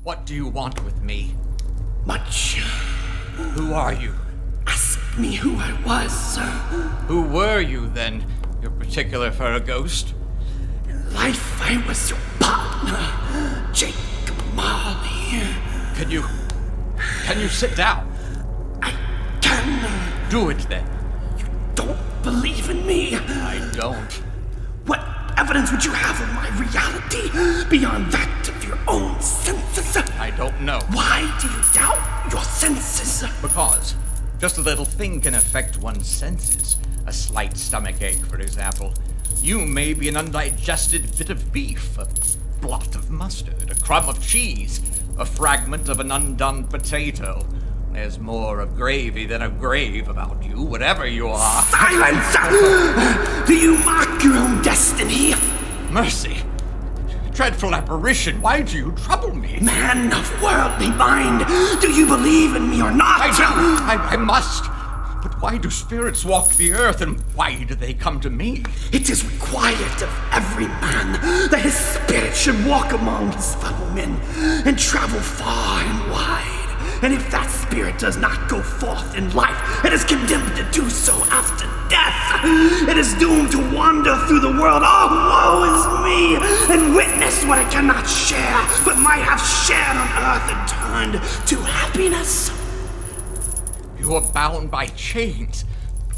What do you want with me? Much. Who are you? Ask me who I was, sir. Who were you, then? You're particular for a ghost? In life, I was your partner, Jacob Marley. Can you sit down? I can. Do it, then. You don't believe in me? I don't. What evidence would you have of my reality beyond that of your own senses? I don't know. Why do you doubt your senses? Because just a little thing can affect one's senses. A slight stomach ache, for example. You may be an undigested bit of beef, a blot of mustard, a crumb of cheese, a fragment of an undone potato. There's more of gravy than of grave about you, whatever you are. Silence! Do you mock your own destiny? Mercy! Dreadful apparition, why do you trouble me? Man of worldly mind, do you believe in me or not? I do! I must! But why do spirits walk the earth, and why do they come to me? It is required of every man that his spirit should walk among his fellow men and travel far and wide. And if that spirit does not go forth in life, it is condemned to do so after death. It is doomed to wander through the world, oh, woe is me, and witness what it cannot share, but might have shared on earth and turned to happiness. You are bound by chains.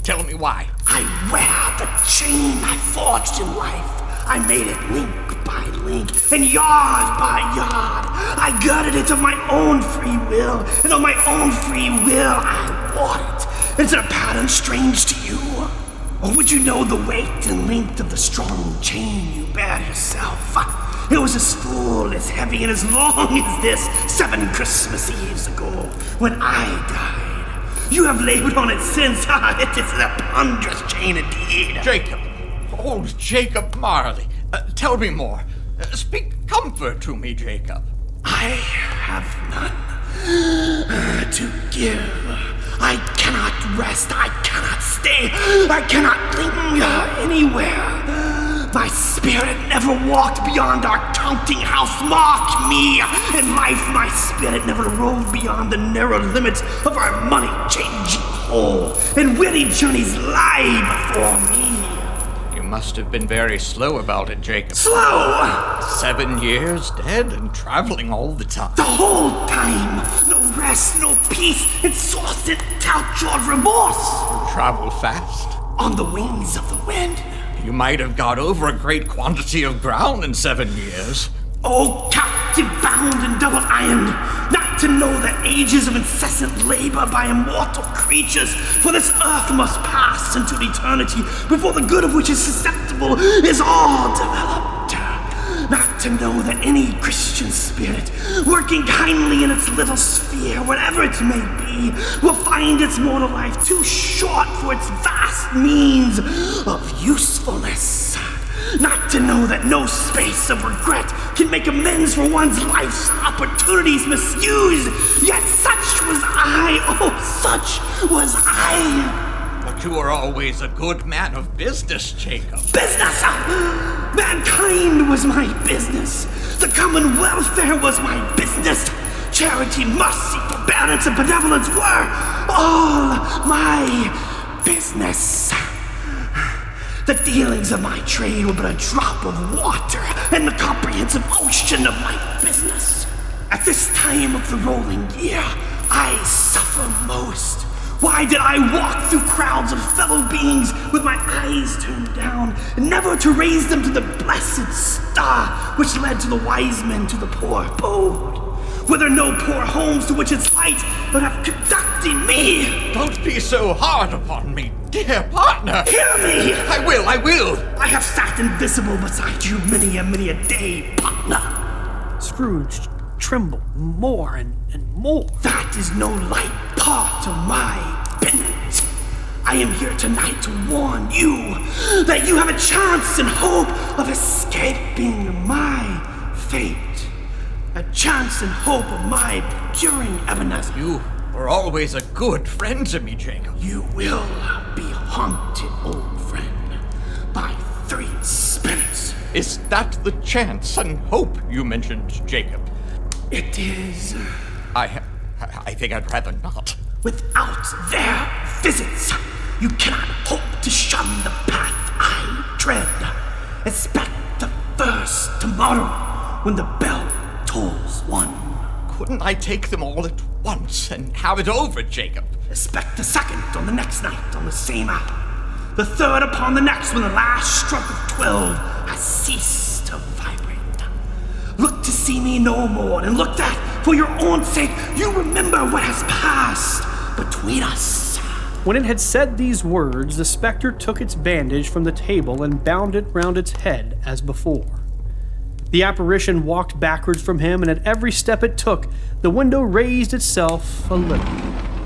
Tell me why. I wear the chain I forged in life. I made it link by link, and yard by yard. I girded it of my own free will, and of my own free will I wore it. Is it a pattern strange to you? Or would you know the weight and length of the strong chain you bear yourself? It was as full, as heavy, and as long as this 7 Christmas Eves ago, when I died. You have labored on it since. It is a ponderous chain indeed. Jacob. Old Jacob Marley. Tell me more. Speak comfort to me, Jacob. I have none to give. I cannot rest. I cannot stay. I cannot linger anywhere. My spirit never walked beyond our counting house. Mark me. In life, my spirit never roved beyond the narrow limits of our money-changing hole. And weary journeys lie before me. You must have been very slow about it, Jacob. Slow? 7 years dead and traveling all the time. The whole time. No rest, no peace, exhausted, tortured remorse. You travel fast. On the wings of the wind. You might have got over a great quantity of ground in 7 years. Oh, captive bound and double ironed, not to know the ages of incessant labor by immortal creatures, for this earth must pass into eternity before the good of which is susceptible is all developed. Not to know that any Christian spirit, working kindly in its little sphere, whatever it may be, will find its mortal life too short for its vast means of usefulness. Not to know that no space of regret can make amends for one's life's opportunities misused. Yet such was I, oh, such was I. But you were always a good man of business, Jacob. Business! Mankind was my business. The common welfare was my business. Charity, mercy, forbearance, and benevolence were all my business. The dealings of my trade were but a drop of water in the comprehensive ocean of my business. At this time of the rolling year, I suffer most. Why did I walk through crowds of fellow beings with my eyes turned down, never to raise them to the blessed star which led to the wise men to the poor abode? Were there no poor homes to which its light would have conducted me? Don't be so hard upon me, dear partner. Hear me! I will. I have sat invisible beside you many a day, partner. Scrooge trembled more and more. That is no light part of my business. I am here tonight to warn you that you have a chance and hope of escaping my fate. A chance and hope of my procuring Ebenezer. You were always a good friend to me, Jacob. You will be haunted, old friend, by 3 spirits. Is that the chance and hope you mentioned, Jacob? It is. I think I'd rather not. Without their visits, you cannot hope to shun the path I tread. Expect the first tomorrow when the bell tolls 1. Couldn't I take them all at once and have it over, Jacob? Expect the second on the next night on the same hour. The third upon the next when the last stroke of 12 has ceased to vibrate. Look to see me no more, and look that, for your own sake, you remember what has passed between us. When it had said these words, the specter took its bandage from the table and bound it round its head as before. The apparition walked backwards from him, and at every step it took, the window raised itself a little,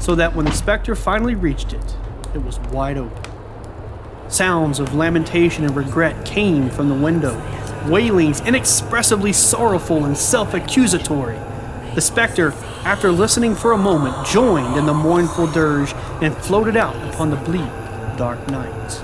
so that when the specter finally reached it, it was wide open. Sounds of lamentation and regret came from the window, wailings inexpressibly sorrowful and self-accusatory. The specter, after listening for a moment, joined in the mournful dirge and floated out upon the bleak, dark night.